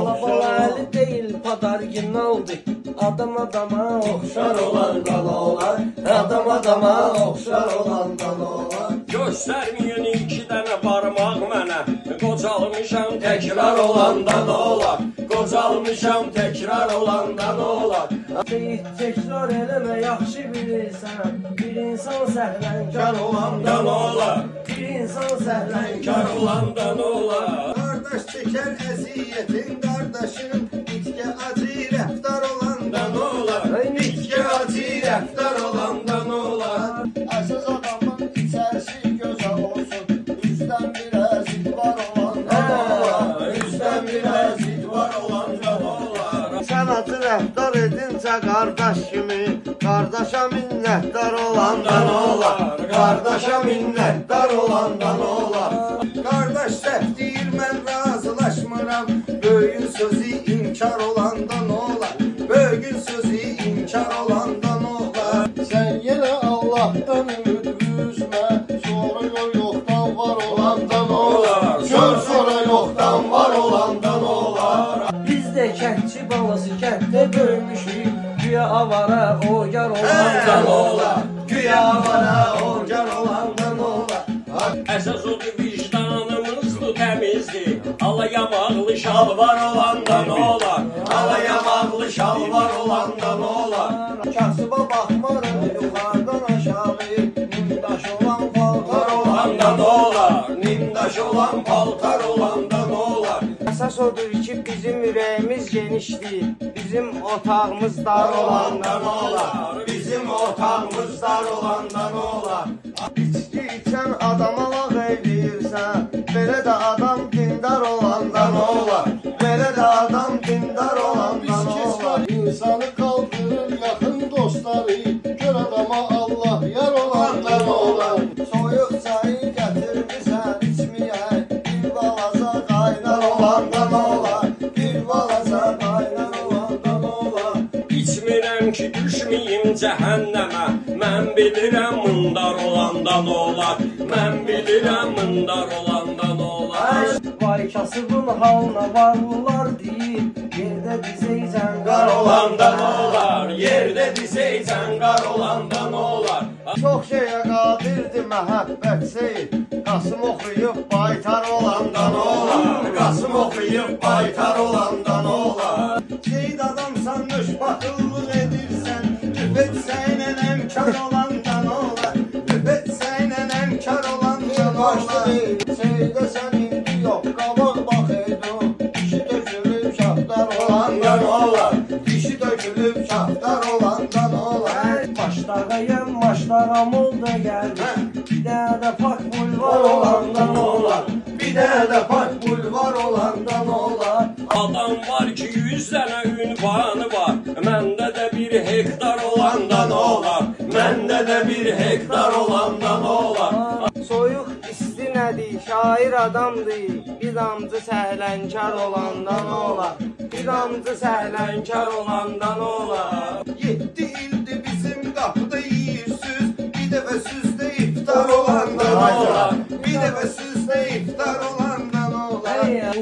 Babalı değil padarginaldı. Adam adama oxşar olandan olar. Adam adama oxşar olandan olar. Göstərməyin iki dənə barmaq mənə. Qocalmışam təkrar olandan olar. Qocalmışam təkrar olandan olar. Təkrar eləmə yaxşı bilirsən. Bir insan səhlənkar Olandan olar. Bir insan səhlənkar Olandan olar. Qardaş çəkər əziyyətin qardaşın, itki acı rəftar olandan olar. İtki acı rəftar olandan olar. Əsas adamın içərisi gözəl olsun, üzdən bir əzid var olandan olar. Üzdən bir əzid var olandan olar. Sən acı rəftar edincə qardaş kimi, qardaşa minnətdar olandan olar. Qardaşa minnətdar olandan olar. Qardaş səhv deyir, mən razılaşmıram, böyüyün sözü inkar olandan olar. Böyüyün sözü inkar olandan olar. Sən yenə Allahdan ümid üzmə, sonra yoxdan var olandan olar. Sonra yoxdan var olandan olar. Biz də kəndçi balası kənddə böyümüşük. Güya avara ogar olandan olar. Güya avara ogar olandan olar. Əsas odur vicdanımızdır təmizdir. Alayamaqlı şalvar olandan olar. Alayamaqlı şalvar olandan olar. Kasıba baxmarım yuxarıdan aşağı, nimdaş olan paltar Olandan olar. Nimdaş olan paltar olandan olar. Əsas odur ki bizim ürəyimiz genişdir. Bizim otağımız dar olandan olar. Bizim otağımız dar olandan olar. İçki içən adama lağ eyləyirsən, belə də adam dindar olandan olar. Belə də adam dindar olandan olar. İnsanı qaldırır yaxın dostları, gör adama Allah yar olandan olar. Soyuq çayı gətirmisən içməyə, bir balaca qaynar olandan olar. Bir balaca qaynar olandan olar. İçmirəm ki düşməyim cəhənnəmə. Mən bilirəm mındar olandan olar. Mən bilirəm mındar olandan olar. Vay kasıbın halına varlılar deyir. Yerdə dizeycən qar Olandan olar. Yerdə dizeycən qar olandan olar. Çox şeyə qadirdir məhəbbət Seyid, Qasım oxuyub baytar olandan olar. Qasım oxuyub baytar olandan olar. Seyid adamsan, müşbahıllıq edirsən, üfetsəynə əmkar olandan olar. Üfetsəynə əmkar olandan olar. Seydə sən indi yox, qabaq bax eydun, dişi tökülüb şahdar olandan olar. Dişi tökülüb şahdar olandan olar. Başdağayım başdağam oldu gəldi. Bir dənə də pak bulvar olandan olar. Bir dənə də pak bulvar olandan olar. Adam var ki 100 dənə ünvanı var. Məndə də bir hektar olandan olar. Məndə də bir hektar olandan olar. Soyuq isti nədir, şair adamdır. Bir damcı səhlənkar olandan olar. Bir damcı səhlənkar olandan olar. 7 ildir bizim qapıda yiyirsiniz, bir dəfə süzdə iftar olandan olar. Bir dəfə süzdə iftar olandan olar.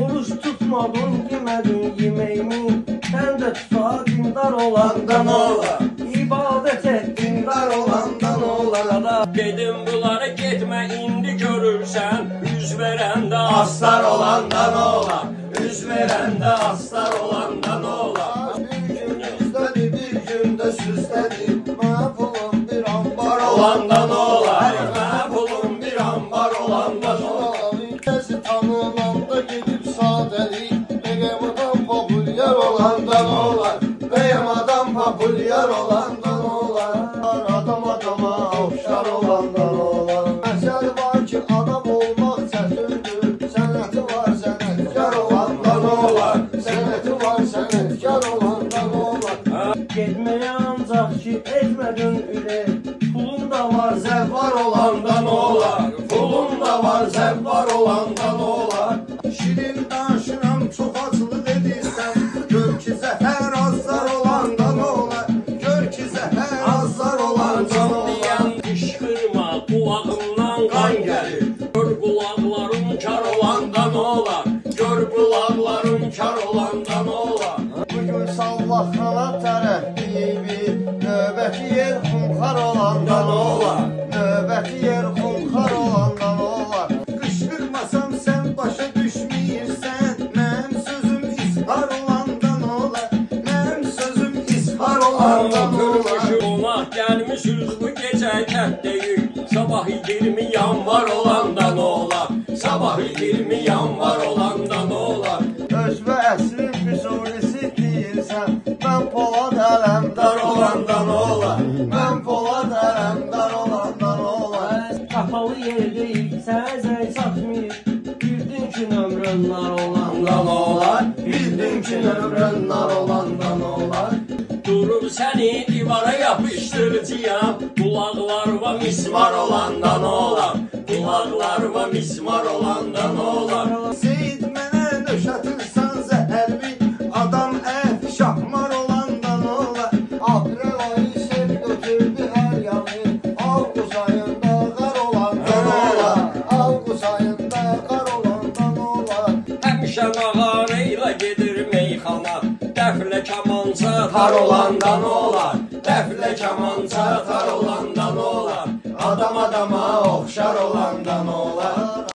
Oruç tutmadın, yemədin yeməyimi. Sən də tuta dindar olandan olar. İbadət et dindar olandan olar. Dedim bunlara getmə indi görürsən. Üz verəndə astar olandan olar. Üz verəndə astar olandan olar. Bir gün üzdədir, bir gün də süzdədir. Mənə pulum bir ambar Olandan olar. Mənə pulum bir ambar olandan olar. Kəsi tanınanda gedib sadəlik, bəyəm adam populyar olandan olar. Bəyəm adam populyar olandan olar. Adam adama oxşar olandan olar. Məsəl var ki, adam olmaq çətindir. Sənəti var, sənətkar olandan olar. Sənəti var, sənətkar olandan olar. Getməyə ancaq ki, etmədin ürək. Pulun da var, Zəvvar olandan olar. Pulun da var, zəvvar olandan olar. Şirin danışıram, çox acılıq edirsən. Gör ki, zəhər azlar olandan olar. Gör ki, zəhər azlar olandan olar. Deyən qışqırma, qulağımdan qan gəlir. Gör qulaqlarım kar olandan olar. Gör qulaqlarım kar olandan olar. Bugün sallahana tərəfliyi, növbəti yer xunxar olandan olar. Növbəti yer xunxar olandan olar. Qışqırmasam sən başa düşməyirsən, mənim sözüm ishar olandan olar. Mənim sözüm ishar olandan olar. Qonaq gəlmişiz bu gecə kətdəyik. Sabah 20 yanvar olandan olar. Sabah 20 yanvar olandan olar. Özbə əsrin füzulisi deyirsən, mən Polad Ələmdar olandan olar. Mən Polad Ələmdar olandan olar. Qapalı yerdəyik, sənə zəng çatmır. Bildin ki, nömrən nar olandan olar. Bildin ki, nömrən nar olandan olar. Durub səni divara yapışdıracağam. Qulaqlarıma mismar olandan olar. Qulaqlarıma mismar olandan olar. Seyid mənə nöşatırsan zəhərli, adam şahmar olandan olar. Aprel ayı sel götürdü hər yanı, Avqust ayında qar olandan olar. Avqust ayında qar olandan olar. Həmişə nağarı ilə gedir meyxana. Dəflə kamança tar olandan olar. Dəflə kamança tar olandan olar. Adam adama oxşar olandan olar.